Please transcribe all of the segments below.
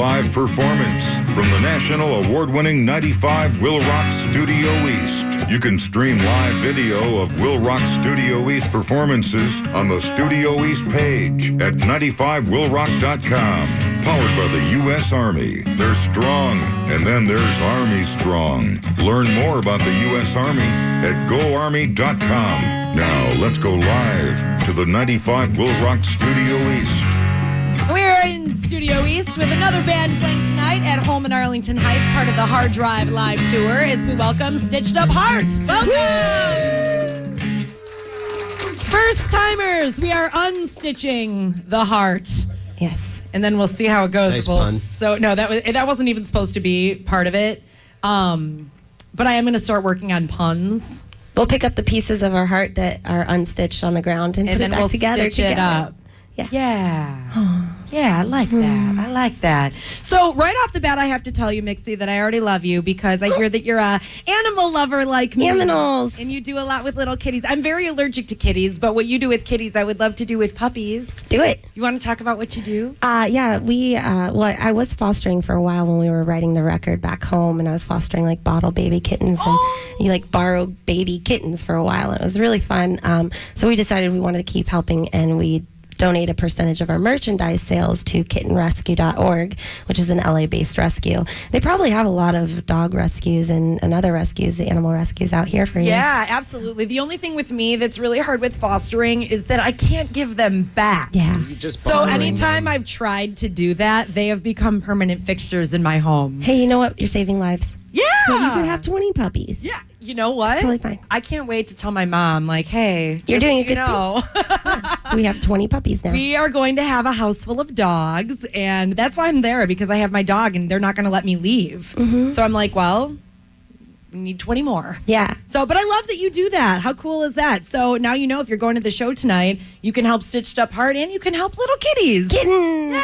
live performance from the national award-winning 95 WIIL Rock Studio East. You can stream live video of WIIL Rock Studio East performances on the Studio East page at 95willrock.com. Powered by the U.S. Army. They're strong, and then there's Army Strong. Learn more about the U.S. Army at goarmy.com. Now, let's go live to the 95 WIIL Rock Studio East. We're in Studio East with another band playing tonight at home in Arlington Heights, part of the Hard Drive Live Tour, as we welcome Stitched Up Heart. Welcome! First timers, we are unstitching the heart. Yes. And then we'll see how it goes. Nice pun. So no, that wasn't even supposed to be part of it. But I am going to start working on puns. We'll pick up the pieces of our heart that are unstitched on the ground and put then it back we'll together. stitch it up. Yeah. Yeah. Yeah, I like that. I like that. So right off the bat, I have to tell you, Mixie, that I already love you because I hear that you're a animal lover like me. Animals. And you do a lot with little kitties. I'm very allergic to kitties, but what you do with kitties, I would love to do with puppies. Do it. You want to talk about what you do? Yeah, I was fostering for a while when we were writing the record back home, and I was fostering like bottle baby kittens, and you like borrow baby kittens for a while. And it was really fun. So we decided we wanted to keep helping, and we donate a percentage of our merchandise sales to kittenrescue.org, which is an LA-based rescue. They probably have a lot of dog rescues and other rescues, animal rescues out here for you. Yeah, absolutely. The only thing with me that's really hard with fostering is that I can't give them back. Yeah. So anytime I've tried to do that, they have become permanent fixtures in my home. Hey, you know what? You're saving lives. Yeah. So you can have 20 puppies. Yeah. You know what? Totally fine. I can't wait to tell my mom, like, hey, You're doing a good thing. We have 20 puppies now. We are going to have a house full of dogs, and that's why I'm there, because I have my dog, and they're not going to let me leave. Mm-hmm. So I'm like, well, we need 20 more. Yeah. So, but I love that you do that. How cool is that? So now you know if you're going to the show tonight, you can help Stitched Up Heart, and you can help little kitties. Kittens.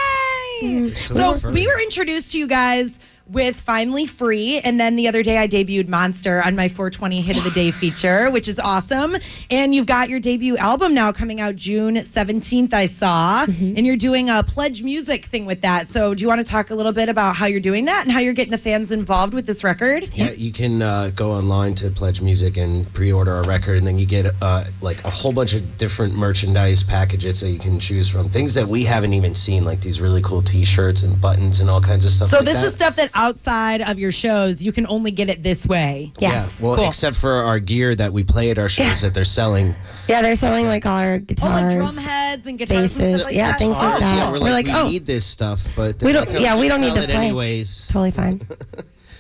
Yay! So we were introduced to you guys with Finally Free, and then the other day I debuted Monster on my 420 Hit of the Day feature, which is awesome. And you've got your debut album now coming out June 17th, I saw, and you're doing a Pledge Music thing with that. So do you want to talk a little bit about how you're doing that and how you're getting the fans involved with this record? Yeah, you can go online to Pledge Music and pre-order a record, and then you get like a whole bunch of different merchandise packages that you can choose from. Things that we haven't even seen, like these really cool T-shirts and buttons and all kinds of stuff. So like this that. is stuff that outside of your shows, you can only get it this way. Yes. Yeah, well, Cool. except for our gear that we play at our shows that they're selling. Yeah, they're selling like all our All guitars. the drum heads and guitars and basses, stuff like yeah, that. things like that. Yeah, we're like, we oh, need this stuff, but we don't. Yeah, we don't need to sell it play. anyways. Totally fine.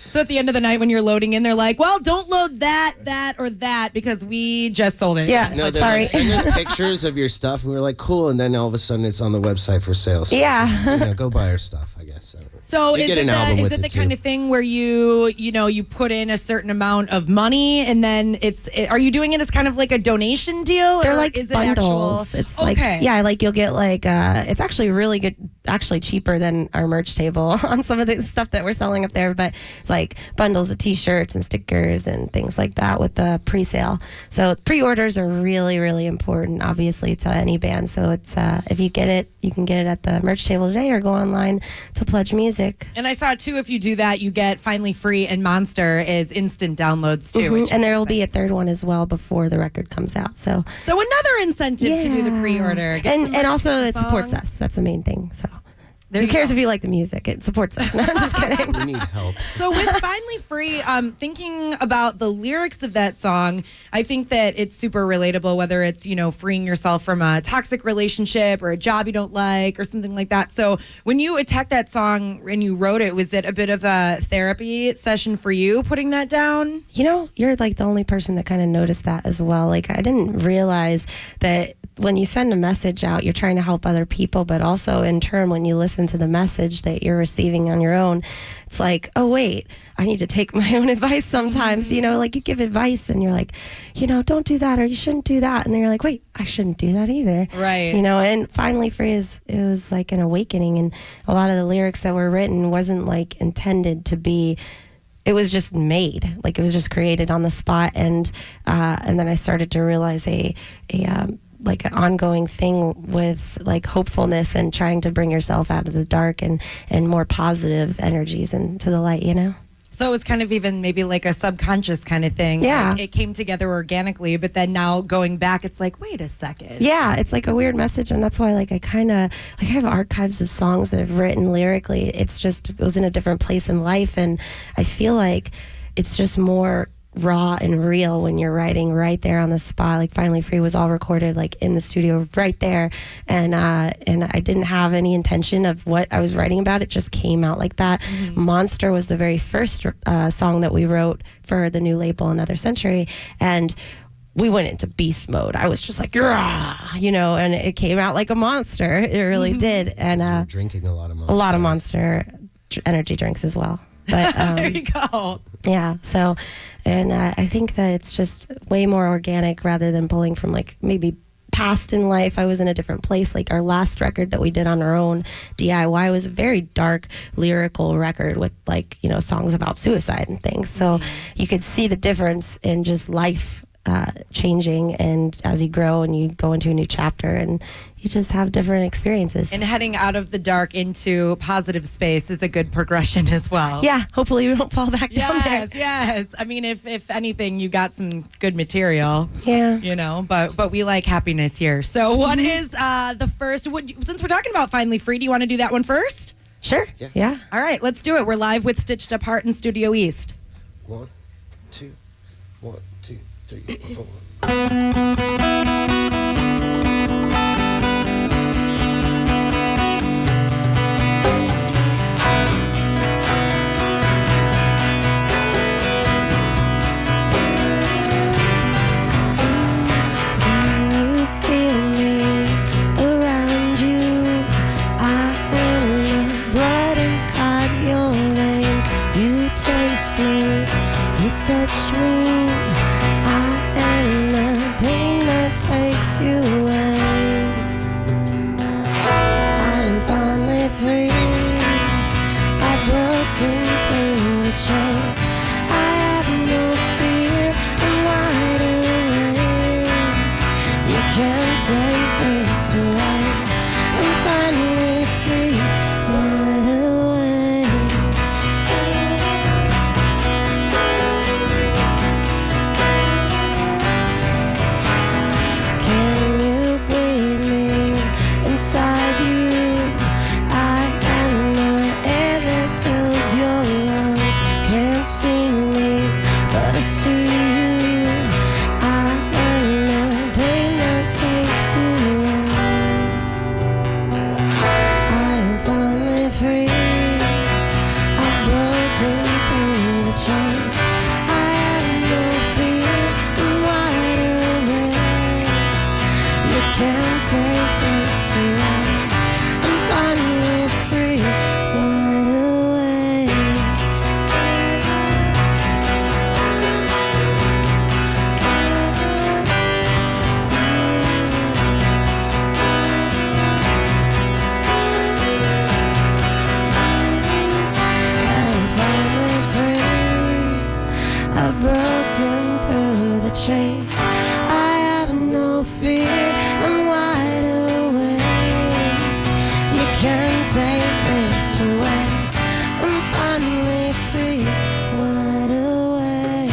So at the end of the night when you're loading in, they're like, well, don't load that, or that because we just sold it. Yeah. No, they're Sorry. like, send us pictures of your stuff, and we're like, cool, and then all of a sudden it's on the website for sale. So, Yeah. go buy our stuff, I guess. So You is get it an album the, with is it it, the too. kind of thing where you put in a certain amount of money and then are you doing it as kind of like a donation deal? They're or like is bundles. It actual, It's like, yeah, like you'll get like, it's actually really good, actually cheaper than our merch table on some of the stuff that we're selling up there. But it's like bundles of T-shirts and stickers and things like that with the pre-sale. So pre-orders are really, really important, obviously, to any band. So it's if you get it, you can get it at the merch table today or go online to Pledge Music. And I saw too, if you do that, you get Finally Free and Monster as instant downloads too. which And is there will be a exciting. third one as well before the record comes out. So another incentive to do the pre-order. Get some and also it songs. supports us. That's the main thing. So There who you cares go. if you like the music? It supports us. No, I'm just kidding. We need help. So with Finally Free, thinking about the lyrics of that song, I think that it's super relatable, whether it's, freeing yourself from a toxic relationship or a job you don't like or something like that. So when you attacked that song and you wrote it, was it a bit of a therapy session for you putting that down? You're like the only person that kind of noticed that as well. Like I didn't realize that when you send a message out, you're trying to help other people, but also in turn, when you listen to the message that you're receiving on your own, it's like, oh, wait, I need to take my own advice sometimes. Like you give advice and you're like, don't do that or you shouldn't do that. And then you're like, wait, I shouldn't do that either. Right. And Finally Free it was like an awakening. And a lot of the lyrics that were written wasn't like intended to be, it was just made, like it was just created on the spot. And then I started to realize a like an ongoing thing with like hopefulness and trying to bring yourself out of the dark and more positive energies into the light, you know? So it was kind of even maybe like a subconscious kind of thing. Yeah. Like it came together organically, but then now going back, it's like, wait a second. Yeah, it's like a weird message, and that's why like I kind of like I have archives of songs that I've written lyrically. It's just it was in a different place in life, and I feel like it's just more raw and real when you're writing right there on the spot. Like Finally Free was all recorded like in the studio right there, and I didn't have any intention of what I was writing about. It just came out like that. Monster was the very first song that we wrote for the new label Another Century, and we went into beast mode. I was just like, "Rah!" You know, and it came out like a monster. It really did. And You're drinking a lot of Monster. a lot of Monster energy drinks as well. But There you go. yeah, so, and I think that it's just way more organic rather than pulling from like maybe past in life. I was in a different place. Like our last record that we did on our own, DIY, was a very dark lyrical record with like, you know, songs about suicide and things. So you could see the difference in just life changing, and as you grow and you go into a new chapter and you just have different experiences. And heading out of the dark into positive space is a good progression as well. Yeah, hopefully we don't fall back down there. Yes. I mean, if anything, you got some good material. Yeah. You know, but we like happiness here. So what is the first? Since we're talking about Finally Free, do you want to do that one first? Sure. Yeah. All right, let's do it. We're live with Stitched Apart in Studio East. 1, 2, 1, 2, 3, 4. Touch me, I am the pain that takes you away. I'm finally free. I've broken through the chains. I have no fear. I'm wide awake. You can't take this away. I'm finally free. Wide awake. Chains. I have no fear. I'm wide awake. You can't take this away. I'm finally free. Wide awake.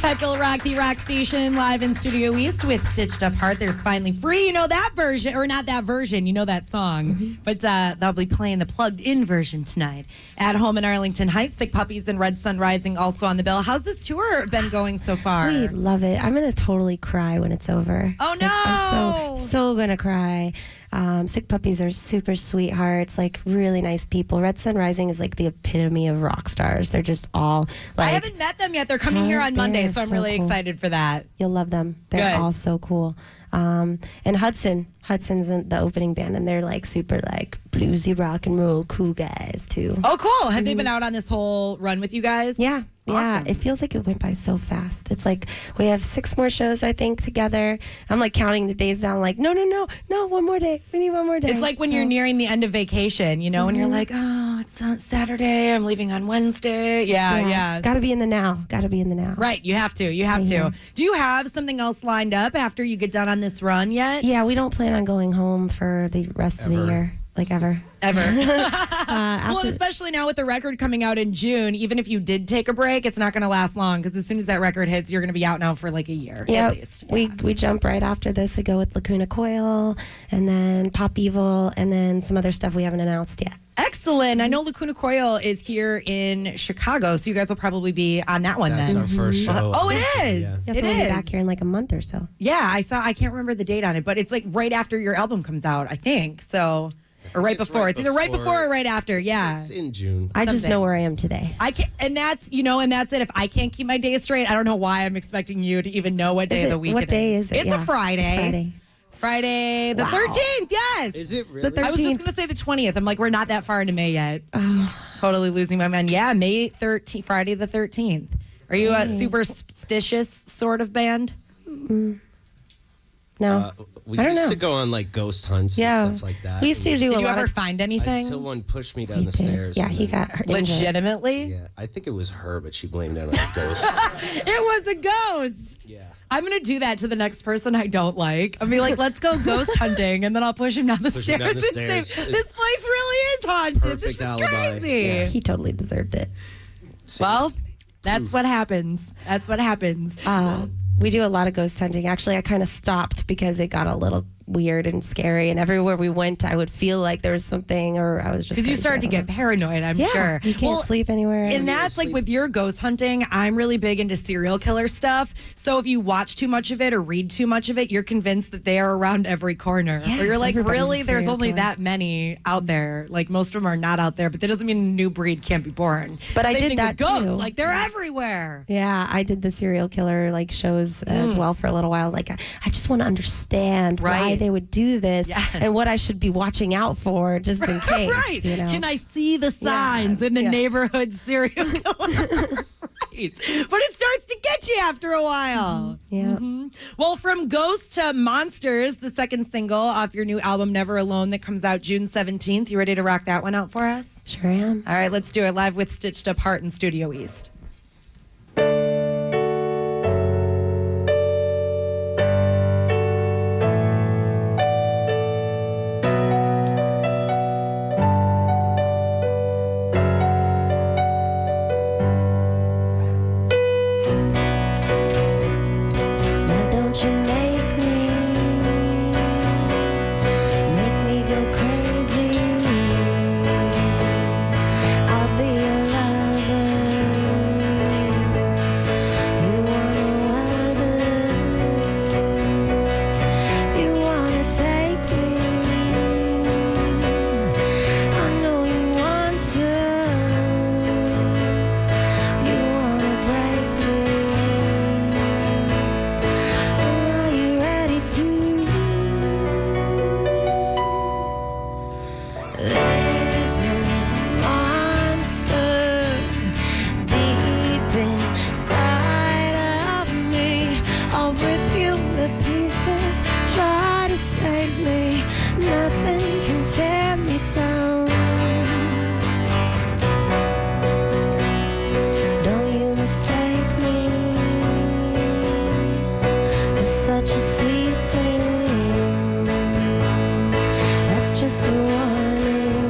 WIIL Rock, the rock station, live in Studio East with Stitched Apart. There's Finally Free. You know that version, or not that version, you know that song. But they'll be playing the plugged-in version tonight. At home in Arlington Heights, Sick Puppies and Red Sun Rising also on the bill. How's this tour been going so far? We love it. I'm going to totally cry when it's over. Oh, no! I'm so going to cry. Sick Puppies are super sweethearts, like really nice people. Red Sun Rising is like the epitome of rock stars. They're just all like... I haven't met them yet. They're coming here on Monday, so I'm really cool. excited for that. You'll love them. They're Good. all so cool. And Hudson's in the opening band, and they're like super like bluesy rock and roll cool guys too. Oh, cool. Have they been out on this whole run with you guys? Yeah. Yeah, Awesome. it feels like it went by so fast. It's like we have 6 more shows, I think, together. I'm like counting the days down, like, no, 1 more day. We need 1 more day. It's like when you're nearing the end of vacation, you know, and you're like, oh, it's Saturday. I'm leaving on Wednesday. Yeah. Got to be in the now. Got to be in the now. Right. You have to. Do you have something else lined up after you get done on this run yet? Yeah, we don't plan on going home for the rest of the year, like ever. Well, and especially now with the record coming out in June, even if you did take a break, it's not going to last long because as soon as that record hits, you're going to be out now for like a year at least. We jump right after this. We go with Lacuna Coil and then Pop Evil and then some other stuff we haven't announced yet. Excellent. I know Lacuna Coil is here in Chicago, so you guys will probably be on that one That's then. our first show. Oh, it is. Yeah. Yes, It we'll be is. back here in like a month or so. Yeah, I can't remember the date on it, but it's like right after your album comes out, I think. So, or right before. It's either right before or right after. Yeah. It's in June. I just Something. know where I am today. I can't, and that's it. If I can't keep my days straight, I don't know why I'm expecting you to even know what day of the week What it day is. is it? It's Yeah, a Friday. It's Friday. Friday the Wow. 13th. Yes. Is it really? The I was just 13th. going to say the 20th. I'm like, we're not that far into May yet. Oh. Totally losing my mind. Yeah, May 13th, Friday the 13th. Are you a superstitious sort of band? No. We I don't used know. to go on like ghost hunts Yeah. and stuff like that. We used to do Did a you lot ever of... find anything? Until one pushed me down He the did. stairs. Yeah, and he then- got hurt. injured. Legitimately? Yeah, I think it was her, but she blamed it on a ghost. It was a ghost. Yeah. I'm going to do that to the next person I don't like. I'll be like, let's go ghost hunting. And then I'll push him down the Push him stairs down the and say, stairs. this place really is haunted. This Perfect is alibi. crazy. Yeah. He totally deserved it. Well, that's what happens. That's what happens. We do a lot of ghost hunting. Actually, I kind of stopped because it got a little weird and scary. And everywhere we went, I would feel like there was something, or I was just Because you started to get paranoid, I'm sure. You can't sleep anywhere. And that's like with your ghost hunting, I'm really big into serial killer stuff. So if you watch too much of it or read too much of it, you're convinced that they are around every corner. Yeah, or you're like, everybody's really? a There's serial only killer. that many out there. Like most of them are not out there, but that doesn't mean a new breed can't be born. But I Same did thing that with ghosts. too. Like they're everywhere. Yeah, I did the serial killer like shows as well for a little while. Like I just want to understand why Right. they would do this Yeah. and what I should be watching out for just in case. Right. You know? Can I see the signs in the Yeah. neighborhood serial killer? Right. But it starts to get you after a while. Yeah. Well, from Ghosts to Monsters, the second single off your new album, Never Alone, that comes out June 17th. You ready to rock that one out for us? Sure am. All right, let's do it live with Stitched Up Heart in Studio East. Now don't you make me go crazy. I'll be your lover. You wanna weather. You wanna take me. I know you want to. You wanna break me. Are you ready to? There's a monster deep inside of me. I'll rip you to pieces. Try to save me. Nothing can tear me down. Don't you mistake me for such a sweet thing. That's just a warning.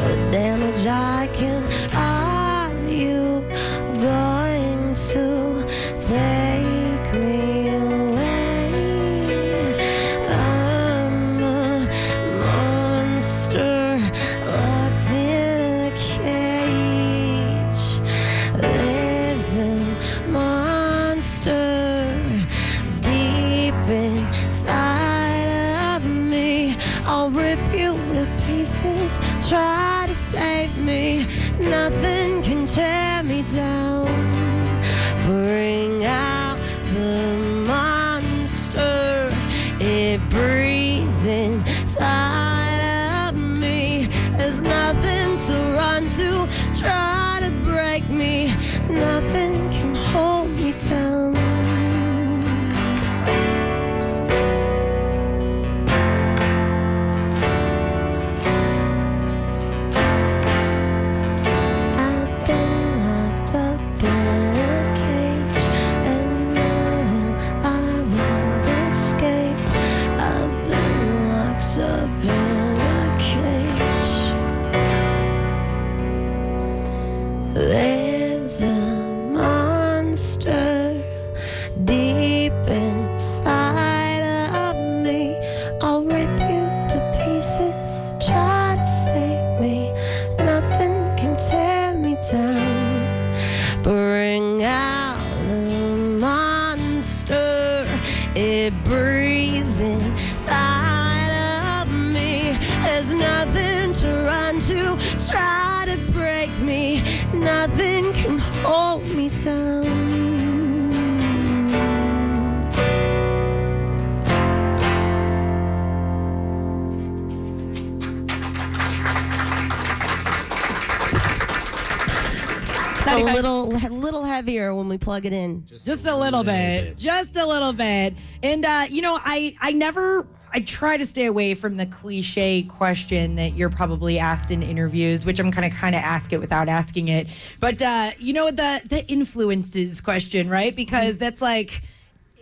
What damage I can. Are you going to take me away? I'm a monster locked in a cage. There's a monster deep inside of me. I'll rip you to pieces. Try to save me. Nothing can tear me down. Bring out the monster. It breathes inside of me. There's nothing to run to. Try to break me. Nothing can hold me down. I've been locked up in a cage, and I will escape. I've been locked up in a cage. There's a monster deep inside of me. I'll rip you to pieces, try to save me. Nothing can tear me down. Bring out the monster. It breathes inside of me. There's nothing to run to, try to break me. Nothing can hold me down. It's a little heavier when we plug it in. Just a little bit. Just a little bit. And, I try to stay away from the cliche question that you're probably asked in interviews, which I'm kind of ask it without asking it. But, the influences question, right? Because that's like,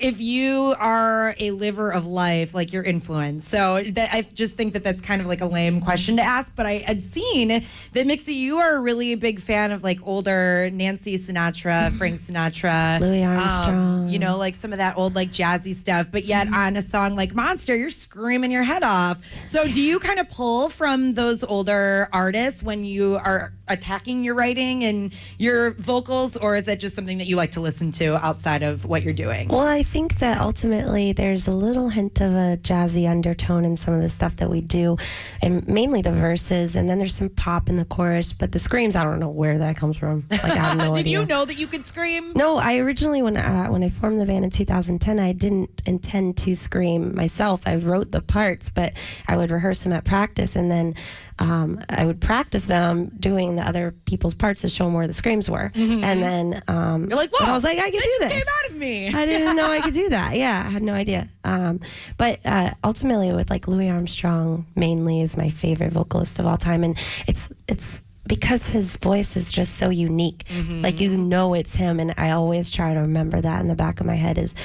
if you are a liver of life, like you're influenced. So I just think that that's kind of like a lame question to ask. But I had seen that, Mixie, you are really a big fan of like older Nancy Sinatra, Frank Sinatra, Louis Armstrong. Like some of that old like jazzy stuff. But yet on a song like Monster, you're screaming your head off. So do you kind of pull from those older artists when you are attacking your writing and your vocals, or is that just something that you like to listen to outside of what you're doing? Well, I think that ultimately there's a little hint of a jazzy undertone in some of the stuff that we do, and mainly the verses, and then there's some pop in the chorus, but the screams, I don't know where that comes from. Like, I have no Did idea. you know that you could scream? No, I originally, when I formed the band in 2010, I didn't intend to scream myself. I wrote the parts, but I would rehearse them at practice, and then I would practice them doing the other people's parts to show them where the screams were. Mm-hmm. And then you're like, whoa, I was like, I can do this. Came out of me. I didn't know I could do that. Yeah, I had no idea. But ultimately, with like Louis Armstrong, mainly is my favorite vocalist of all time, and it's because his voice is just so unique. Mm-hmm. Like, it's him, and I always try to remember that in the back of my head is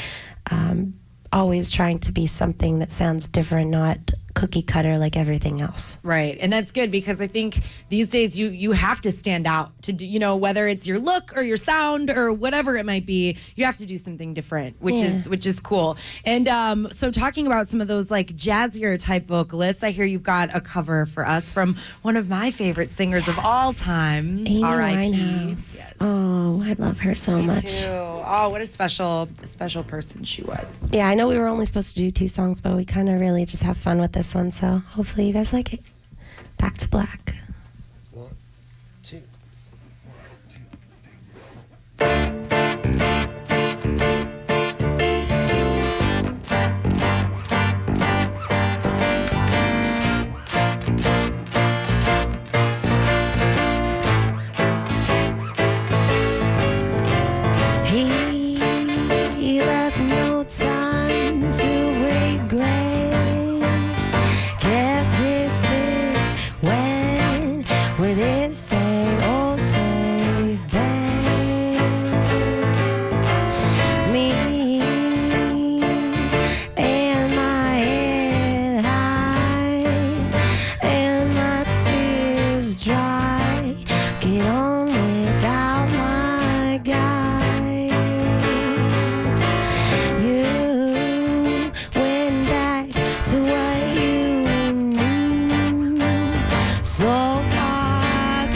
always trying to be something that sounds different, not cookie cutter like everything else. Right. And that's good, because I think these days you have to stand out to do, whether it's your look or your sound or whatever it might be, you have to do something different, which is cool. And so talking about some of those like jazzier type vocalists, I hear you've got a cover for us from one of my favorite singers of all time, Amy R.I.P. Winehouse. Yes. Oh, I love her so much. Too. Oh, what a special person she was. Yeah, I know we were only supposed to do 2 songs, but we kind of really just have fun with this one, so hopefully you guys like it. Back to Black. 1, 2. He left no time to regret. Kept his stick wet with his same old safe bet. Me and my head high and my tears dry. Get on without my guy. You went back to what you knew, so far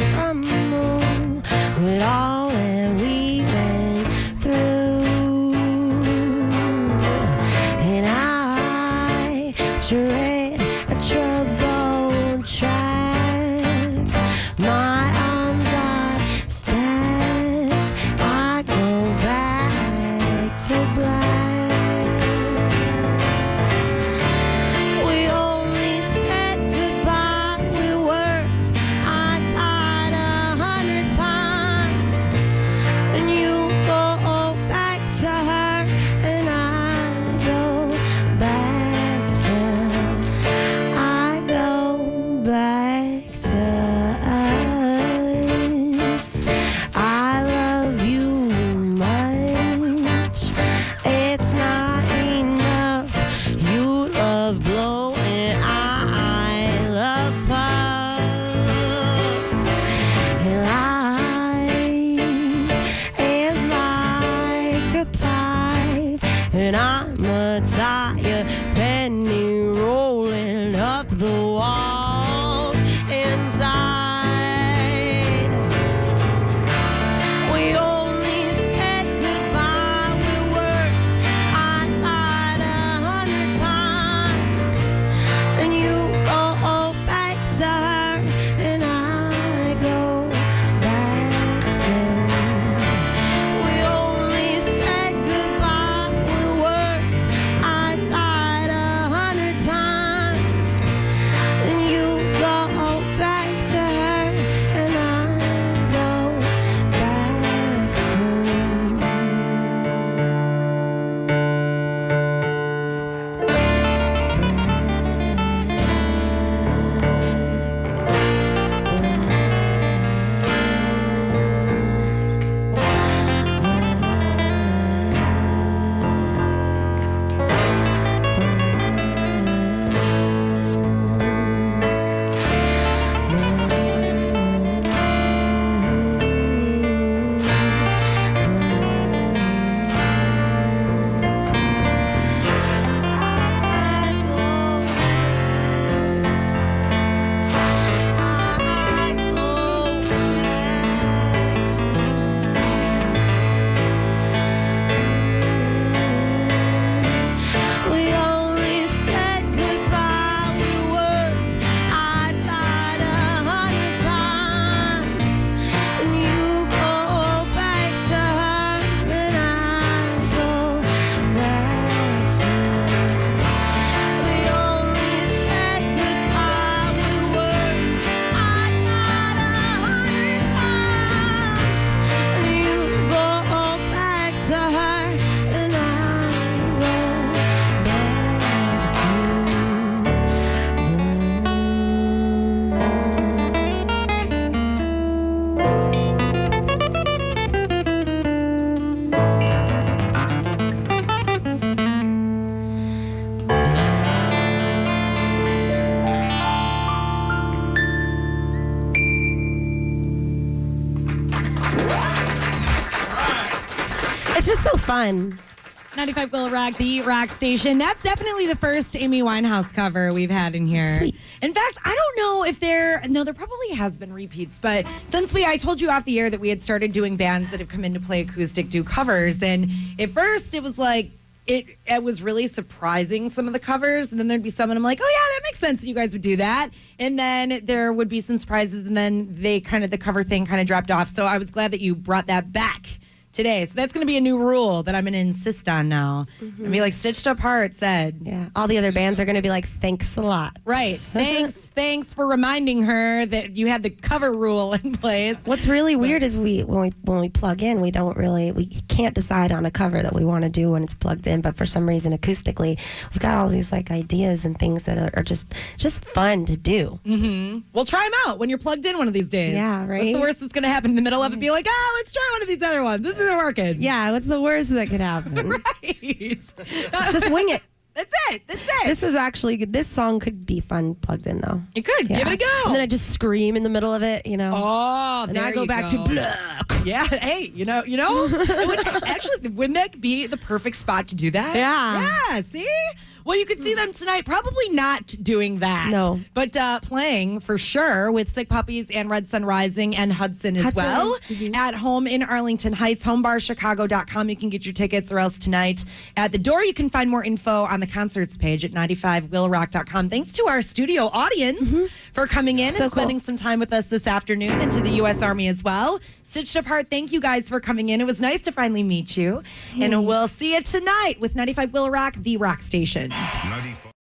and I'm a tired penny rolling up the walls inside. We only said goodbye with words. I died 100 times, and you go back to her, and I go back to. We only said goodbye with words. I died 100 times, and you go back to her, and I go back We only said goodbye with words. I died 100 times, and you go back to her, and I go back to her. We only said goodbye with words. I died 100 times, and you go back to her, and I go back to. It's just so fun. 95 Will Rock, the rock station. That's definitely the first Amy Winehouse cover we've had in here. Sweet. In fact, I don't know if there probably has been repeats, but since I told you off the air that we had started doing bands that have come in to play acoustic do covers, and at first it was like, it was really surprising, some of the covers, and then there'd be some, and I'm like, oh yeah, that makes sense that you guys would do that. And then there would be some surprises, and then the cover thing kind of dropped off. So I was glad that you brought that back today. So that's going to be a new rule that I'm going to insist on now. And be like, Stitched Apart said. Yeah, all the other bands are going to be like, thanks a lot. Right. Thanks for reminding her that you had the cover rule in place. What's really weird is when we plug in, we can't decide on a cover that we want to do when it's plugged in. But for some reason, acoustically, we've got all these like ideas and things that are just fun to do. Mm-hmm. We'll try them out when you're plugged in one of these days. Yeah, right. What's the worst that's going to happen in the middle of it? Be like, let's try one of these other ones. This isn't working. Yeah, what's the worst that could happen? Right. Let's just wing it. That's it. This song could be fun plugged in though. It could. Yeah. Give it a go. And then I just scream in the middle of it, you know. Oh, and there I go you back go. to black. Yeah. Hey, you know. Wouldn't that be the perfect spot to do that? Yeah. Yeah. See. Well, you could see them tonight. Probably not doing that. No. But playing for sure with Sick Puppies and Red Sun Rising and Hudson as well. Mm-hmm. At home in Arlington Heights, homebarchicago.com. You can get your tickets, or else tonight at the door. You can find more info on the concerts page at 95willrock.com. Thanks to our studio audience for coming in and spending some time with us this afternoon, and to the U.S. Army as well. Stitched Apart, thank you guys for coming in. It was nice to finally meet you. And we'll see you tonight with 95 Will Rock, the rock station. 95.